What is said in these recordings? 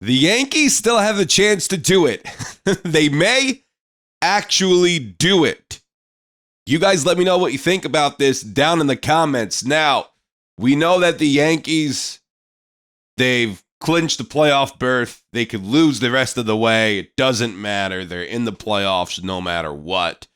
The Yankees still have the chance to do it. They may actually do it. You guys let me know what you think about this down in the comments. Now, we know that the Yankees, they've clinched the playoff berth. They could lose the rest of the way. It doesn't matter. They're in the playoffs no matter what.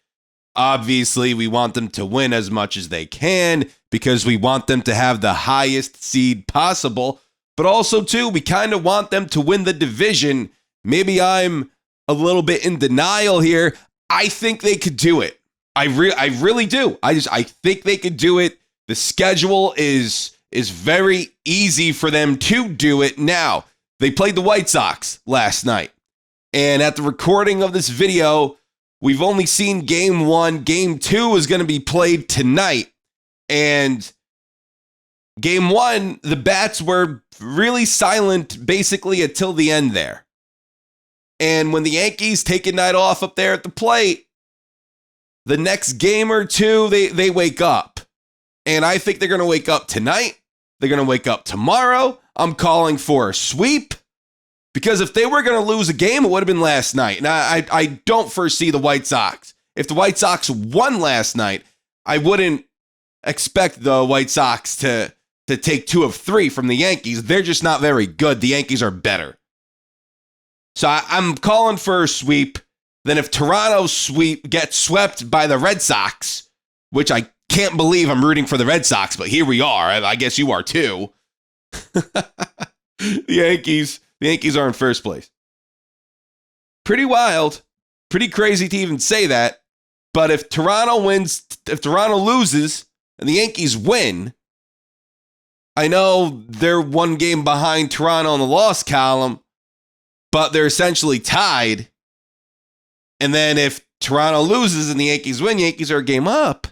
Obviously, we want them to win as much as they can because we want them to have the highest seed possible. But also, too, we kind of want them to win the division. Maybe I'm a little bit in denial here. I think they could do it. I really do. I think they could do it. The schedule is very easy for them to do it. Now, they played the White Sox last night. And at the recording of this video, we've only seen game 1. Game 2 is going to be played tonight. And game 1, the bats were really silent basically until the end there. And when the Yankees take a night off up there at the plate, the next game or two, they wake up. And I think they're going to wake up tonight. They're going to wake up tomorrow. I'm calling for a sweep. Because if they were going to lose a game, it would have been last night. And I don't foresee the White Sox. If the White Sox won last night, I wouldn't expect the White Sox to take 2 of 3 from the Yankees. They're just not very good. The Yankees are better. So I'm calling for a sweep. Then if Toronto gets swept by the Red Sox, which I can't believe I'm rooting for the Red Sox, but here we are. I guess you are too. The Yankees are in first place. Pretty wild. Pretty crazy to even say that. But if Toronto loses and the Yankees win, I know they're 1 game behind Toronto in the loss column, but they're essentially tied. And then if Toronto loses and the Yankees win, Yankees are a game up.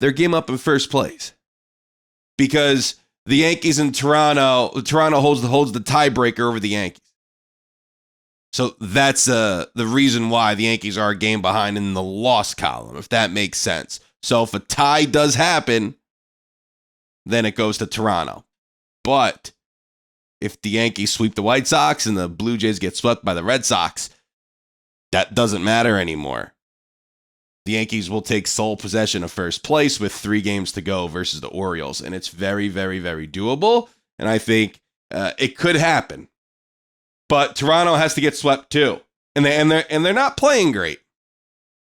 They're a game up in first place. Because the Yankees and Toronto holds the tiebreaker over the Yankees. So that's the reason why the Yankees are a game behind in the loss column, if that makes sense. So if a tie does happen, then it goes to Toronto. But if the Yankees sweep the White Sox and the Blue Jays get swept by the Red Sox, that doesn't matter anymore. The Yankees will take sole possession of first place with 3 games to go versus the Orioles. And it's very, very, very doable. And I think it could happen. But Toronto has to get swept too. And they're not playing great.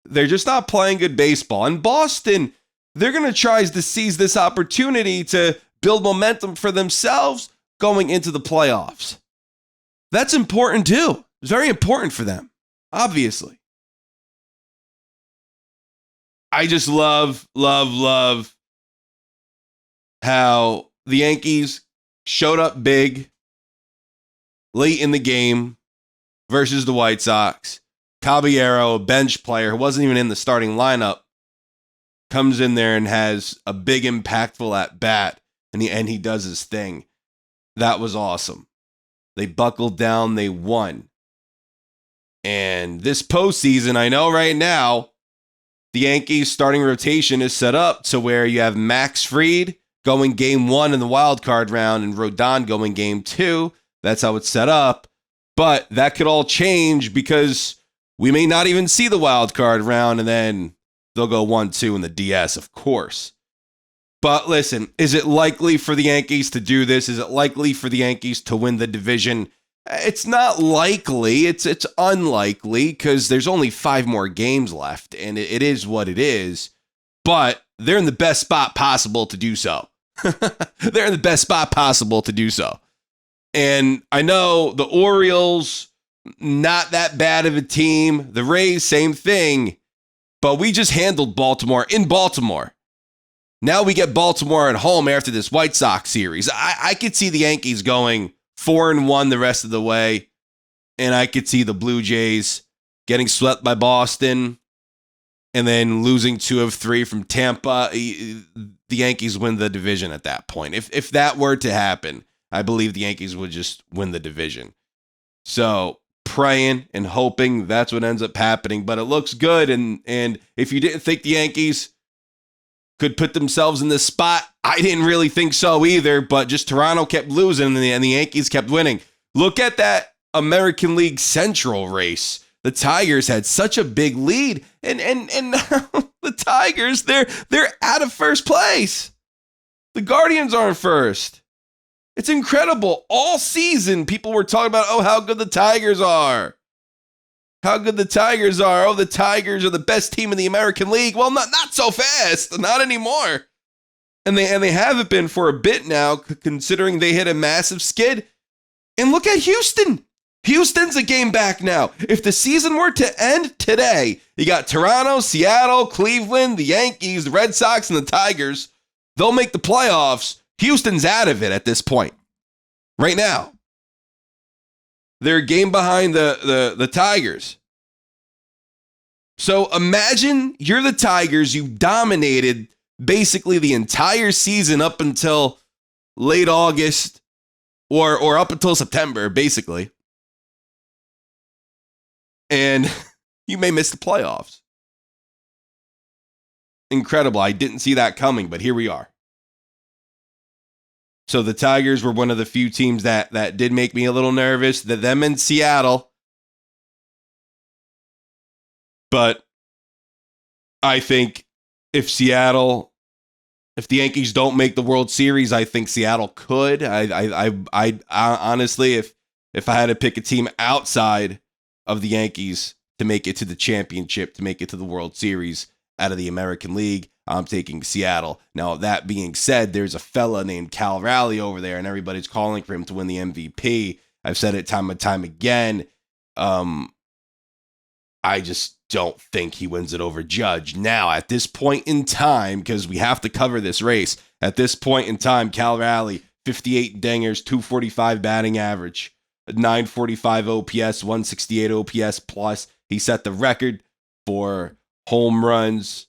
They're just not playing good baseball. And Boston, they're going to try to seize this opportunity to build momentum for themselves going into the playoffs. That's important too. It's very important for them, obviously. I just love how the Yankees showed up big late in the game versus the White Sox. Caballero, a bench player who wasn't even in the starting lineup, comes in there and has a big impactful at bat, and he does his thing. That was awesome. They buckled down, they won. And this postseason, I know right now, the Yankees starting rotation is set up to where you have Max Fried going game 1 in the wild card round and Rodon going game 2. That's how it's set up. But that could all change because we may not even see the wild card round, and then they'll go 1-2 in the DS, of course. But listen, is it likely for the Yankees to do this? Is it likely for the Yankees to win the division? It's not likely. It's unlikely because there's only 5 more games left, and it is what it is. But they're in the best spot possible to do so. They're in the best spot possible to do so. And I know the Orioles, not that bad of a team. The Rays, same thing. But we just handled Baltimore in Baltimore. Now we get Baltimore at home after this White Sox series. I could see the Yankees going 4-1 the rest of the way. And I could see the Blue Jays getting swept by Boston and then losing 2 of 3 from Tampa. The Yankees win the division at that point. If that were to happen, I believe the Yankees would just win the division. So praying and hoping that's what ends up happening. But it looks good. And if you didn't think the Yankees could put themselves in this spot, I didn't really think so either. But just Toronto kept losing and the Yankees kept winning. Look at that American League Central race. The Tigers had such a big lead, and now the Tigers, they're out of first place. The Guardians are in first. It's incredible. All season, people were talking about, oh, how good the Tigers are. How good the Tigers are. Oh, the Tigers are the best team in the American League. Well, not so fast. Not anymore. And they haven't been for a bit now, considering they hit a massive skid. And look at Houston. Houston's a game back now. If the season were to end today, you got Toronto, Seattle, Cleveland, the Yankees, the Red Sox, and the Tigers. They'll make the playoffs. Houston's out of it at this point. Right now. They're a game behind the Tigers. So imagine you're the Tigers. You dominated basically the entire season up until late August or up until September, basically. And you may miss the playoffs. Incredible. I didn't see that coming, but here we are. So the Tigers were one of the few teams that did make me a little nervous. Them in Seattle. But I think if the Yankees don't make the World Series, I think Seattle could. I honestly, if I had to pick a team outside of the Yankees to make it to the championship, to make it to the World Series out of the American League, I'm taking Seattle. Now, that being said, there's a fella named Cal Raleigh over there, and everybody's calling for him to win the MVP. I've said it time and time again. I just don't think he wins it over Judge. Now, at this point in time, because we have to cover this race, at this point in time, Cal Raleigh, 58 dingers, 245 batting average, 945 OPS, 168 OPS plus. He set the record for home runs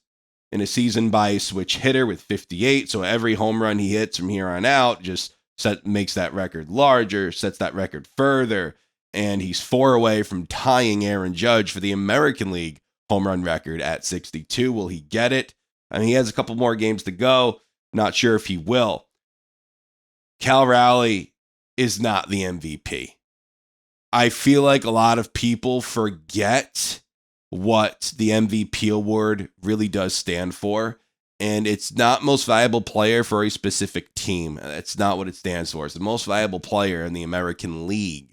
in a season by a switch hitter with 58. So every home run he hits from here on out just makes that record larger, sets that record further. And he's 4 away from tying Aaron Judge for the American League home run record at 62. Will he get it? I mean, he has a couple more games to go. Not sure if he will. Cal Raleigh is not the MVP. I feel like a lot of people forget what the MVP award really does stand for. And it's not most valuable player for a specific team. That's not what it stands for. It's the most valuable player in the American League.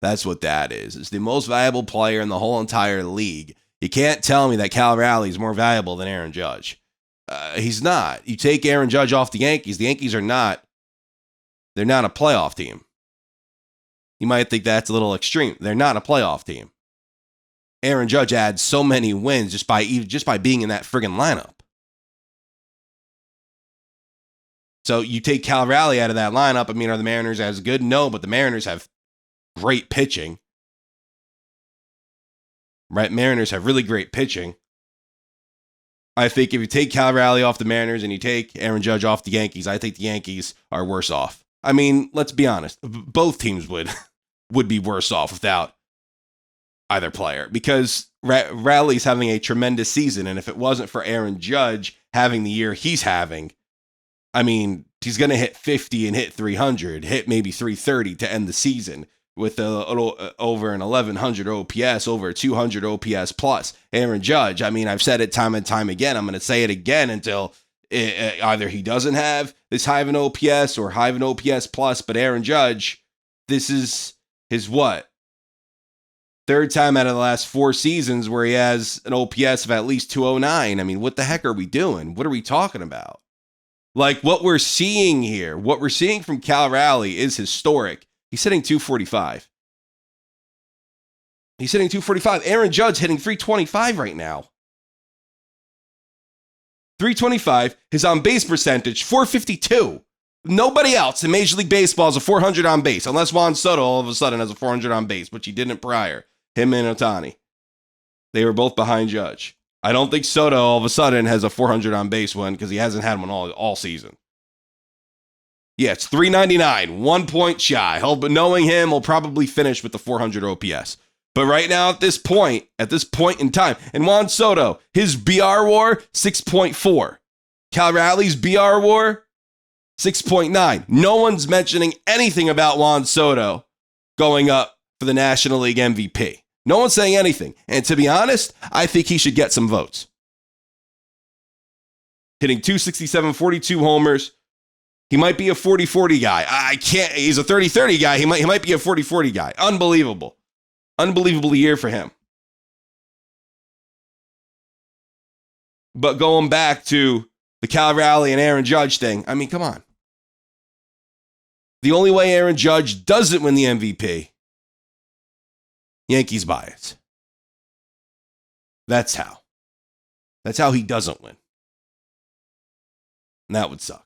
That's what that is. It's the most valuable player in the whole entire league. You can't tell me that Cal Raleigh is more valuable than Aaron Judge. He's not. You take Aaron Judge off the Yankees are not, they're not a playoff team. You might think that's a little extreme. They're not a playoff team. Aaron Judge adds so many wins just by being in that friggin' lineup. So you take Cal Raleigh out of that lineup. I mean, are the Mariners as good? No, but the Mariners have great pitching. Right? Mariners have really great pitching. I think if you take Cal Raleigh off the Mariners and you take Aaron Judge off the Yankees, I think the Yankees are worse off. I mean, let's be honest. Both teams would be worse off without either player, because Raleigh's having a tremendous season. And if it wasn't for Aaron Judge having the year he's having, I mean, he's going to hit 50 and hit 300, hit maybe 330 to end the season with a little over an 1100 OPS, over 200 OPS plus. Aaron Judge, I mean, I've said it time and time again. I'm going to say it again until either he doesn't have this high of an OPS or high of an OPS plus, but Aaron Judge, this is his what? Third time out of the last 4 seasons where he has an OPS of at least 209. I mean, what the heck are we doing? What are we talking about? Like, what we're seeing here, what we're seeing from Cal Raleigh is historic. He's hitting 245. He's hitting 245. Aaron Judge hitting 325 right now. 325. His on-base percentage, 452. Nobody else in Major League Baseball has a 400 on base, unless Juan Soto all of a sudden has a 400 on base, which he didn't prior. Him and Ohtani. They were both behind Judge. I don't think Soto all of a sudden has a 400 on base one because he hasn't had one all season. Yeah, it's 399, 1 point shy. But knowing him, will probably finish with the 400 OPS. But right now, at this point in time, and Juan Soto, his BR WAR, 6.4. Cal Raleigh's BR WAR, 6.9. No one's mentioning anything about Juan Soto going up for the National League MVP. No one's saying anything. And to be honest, I think he should get some votes. Hitting 267, 42 homers. He might be a 40-40 guy. He's a 30-30 guy. He might be a 40-40 guy. Unbelievable. Unbelievable year for him. But going back to the Cal Raleigh and Aaron Judge thing, I mean, come on. The only way Aaron Judge doesn't win the MVP, Yankees buy it. That's how. That's how he doesn't win. And that would suck.